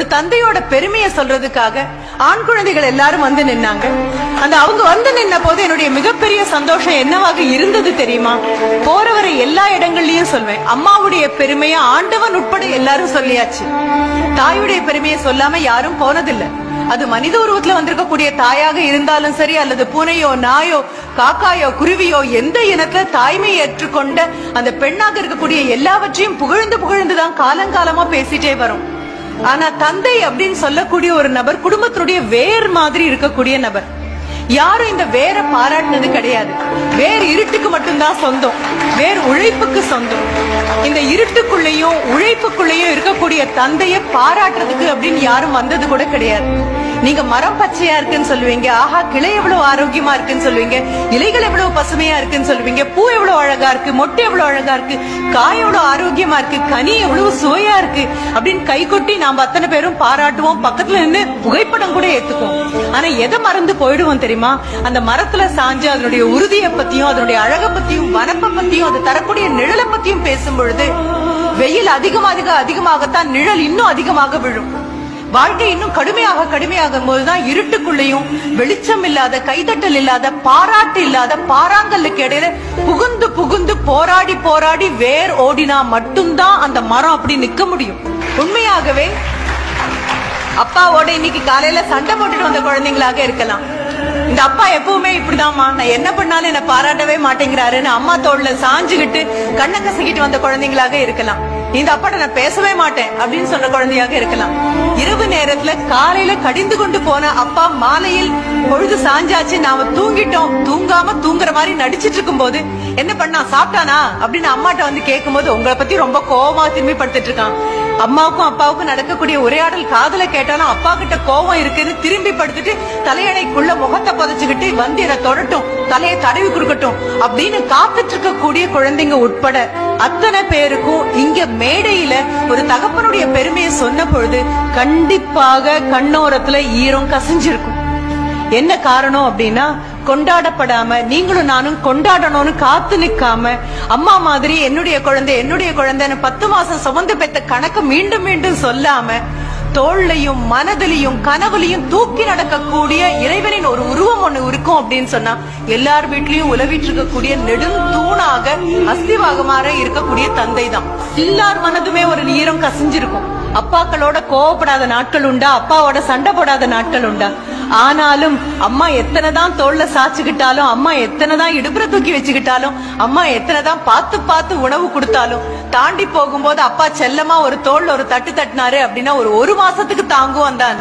ஒரு தந்தையோட பெருமையை சொல்றதுக்காக ஆண் குழந்தைகள் எல்லாரும் வந்து நின்னாங்க. அந்த அவங்க வந்து நின்ன போது என்னுடைய மிகப்பெரிய சந்தோஷம் என்னவாக இருந்தது தெரியுமா? போறவரை எல்லா இடங்கள்லயும் சொல்வேன், அம்மாவுடைய பெருமையை ஆண்டவன் உட்பட எல்லாரும் சொல்லியாச்சு. தாயுடைய பெருமையை சொல்லாம யாரும் போனதில்லை. அது மனித உருவத்துல வந்திருக்கக்கூடிய தாயாக இருந்தாலும் சரி, அல்லது பூனையோ நாயோ காக்காயோ குருவியோ, எந்த இனத்துல தாய்மையை ஏற்றுக்கொண்ட அந்த பெண்ணாக இருக்கக்கூடிய எல்லாவற்றையும் புகழ்ந்து புகழ்ந்துதான் காலங்காலமா பேசிட்டே வரும். ஆனா தந்தை அப்படின்னு சொல்லக்கூடிய ஒரு நபர் குடும்பத்தினுடைய வேர் மாதிரி இருக்கக்கூடிய நபர். யாரும் இந்த வேற பாராட்டினது கிடையாது. வேர் இருட்டுக்கு மட்டும்தான் சொந்தம், வேர் உழைப்புக்கு சொந்தம். இந்த இருட்டுக்குள்ளேயும் உழைப்புக்குள்ளேயும் இருக்கக்கூடிய தந்தைய பாராட்டுறதுக்கு அப்படின்னு யாரும் வந்தது கூட கிடையாது. நீங்க மரம் பச்சையா இருக்குன்னு சொல்லுவீங்க, ஆஹா கிளை எவ்வளவு ஆரோக்கியமா இருக்குன்னு சொல்லுவீங்க, இலைகள் எவ்வளவு பசுமையா இருக்குன்னு சொல்லுவீங்க, பூ எவ்வளவு அழகா இருக்கு, மொட்டை எவ்வளவு அழகா இருக்கு, காய் எவ்வளவு ஆரோக்கியமா இருக்கு, கனி எவ்வளவு சுவையா இருக்கு அப்படின்னு கை கொட்டி நாம அத்தனை பேரும் பாராட்டுவோம். பக்கத்துல நின்று புகைப்படம் கூட ஏத்துக்குவோம். ஆனா எதை மறந்து போயிடுவோம் தெரியுமா? அந்த மரத்துல சாஞ்சு அதனுடைய உறுதியை பத்தியும் அதனுடைய அழகை பத்தியும் வனப்பை பத்தியும் அது தரக்கூடிய நிழலை பத்தியும் பேசும் பொழுது வெயில் அதிகமாகத்தான் நிழல் இன்னும் அதிகமாக விழும். வாழ்க்கை இன்னும் கடுமையாகும் போதுதான் இருட்டுக்குள்ளேயும் வெளிச்சம் இல்லாத, கைதட்டல் இல்லாத, பாராட்டு இல்லாத பாறாங்கல்லுக்கு இடையில புகுந்து புகுந்து போராடி வேர் ஓடினா மட்டும்தான் அந்த மரம் அப்படி நிக்க முடியும். உண்மையாகவே அப்பாவோட இன்னைக்கு காலையில சண்டை போட்டுட்டு வந்த குழந்தைங்களாக இருக்கலாம். இந்த அப்பா எப்பவுமே இப்படிதாம்மா, நான் என்ன பண்ணாலும் என்ன பாராட்டவே மாட்டேங்கிறாருன்னு அம்மா தோல்ல சாஞ்சுகிட்டு கண்ணை கசக்கிட்டு வந்த குழந்தைங்களாக இருக்கலாம். இந்த அப்பாட்ட நான் பேசவே மாட்டேன் அப்படின்னு சொன்ன குழந்தையாக இருக்கலாம். இரவு நேரத்துல காலையில கடிந்து கொண்டு போன அப்பா மாலையில் பொழுது சாஞ்சாச்சு, நாம தூங்கிட்டோம், தூங்காம தூங்குற மாதிரி நடிச்சிட்டு இருக்கும் போது என்ன பண்ணா, சாப்பிட்டானா அப்படின்னு அம்மாட்ட வந்து கேட்கும் போது உங்களை பத்தி ரொம்ப கோபமா திரும்பி படுத்துட்டு இருக்கான். அம்மாவுக்கும் அப்பாவுக்கும் நடக்கக்கூடிய உரையாடல் காதுல கேட்டாலும் அப்பா கிட்ட கோபம் இருக்குன்னு திரும்பி படுத்துட்டு தலையணைக்குள்ள முகத்தை புதைச்சுக்கிட்டு வந்து என்ன தொடட்டும், தலையை தடவி கொடுக்கட்டும் அப்படின்னு காத்துட்டு இருக்கக்கூடிய குழந்தைங்க உட்பட அத்தனை பேருக்கும் இங்க மேடையில ஒரு தகப்பனுடைய பெருமையை சொன்ன பொழுது கண்டிப்பாக கண்ணோரத்துல ஈரம் கசிஞ்சிருக்கும். என்ன காரணம் அப்படின்னா, கொண்டாடப்படாம நீங்களும் நானும் கொண்டாடணும்னு காத்து நிக்காம அம்மா மாதிரி என்னுடைய குழந்தைன்னு 10 மாசம் சுமந்து பெற்ற கணக்கு மீண்டும் மீண்டும் சொல்லாம தோள்லையும் மனதிலையும் கனவுலையும் தூக்கி நடக்கக்கூடிய இறைவனின் ஒரு உருவம் ஒண்ணு இருக்கும் அப்படின்னு சொன்னா எல்லார் வீட்லயும் உலவிட்டு இருக்கக்கூடிய நெடுந்தூணாக அஸ்திவாகமாக இருக்கக்கூடிய தந்தை தான். எல்லார் மனதுமே ஒரு ஈரம் கசிஞ்சிருக்கும். அப்பாக்களோட கோவப்படாத நாட்கள் உண்டா, அப்பாவோட சண்டை போடாத நாட்கள் உண்டா? ஆனாலும் அம்மா எத்தனைதான் தோல்ல சாச்சுக்கிட்டாலும், அம்மா எத்தனைதான் இடுப்புற தூக்கி வச்சுக்கிட்டாலும், அம்மா எத்தனைதான் பார்த்து உணவு கொடுத்தாலும் தாண்டி போகும்போது அப்பா செல்லமா ஒரு தோல்ல ஒரு தட்டு தட்டினாரு அப்படின்னா ஒரு மாசத்துக்கு தாங்குவோம் தான்.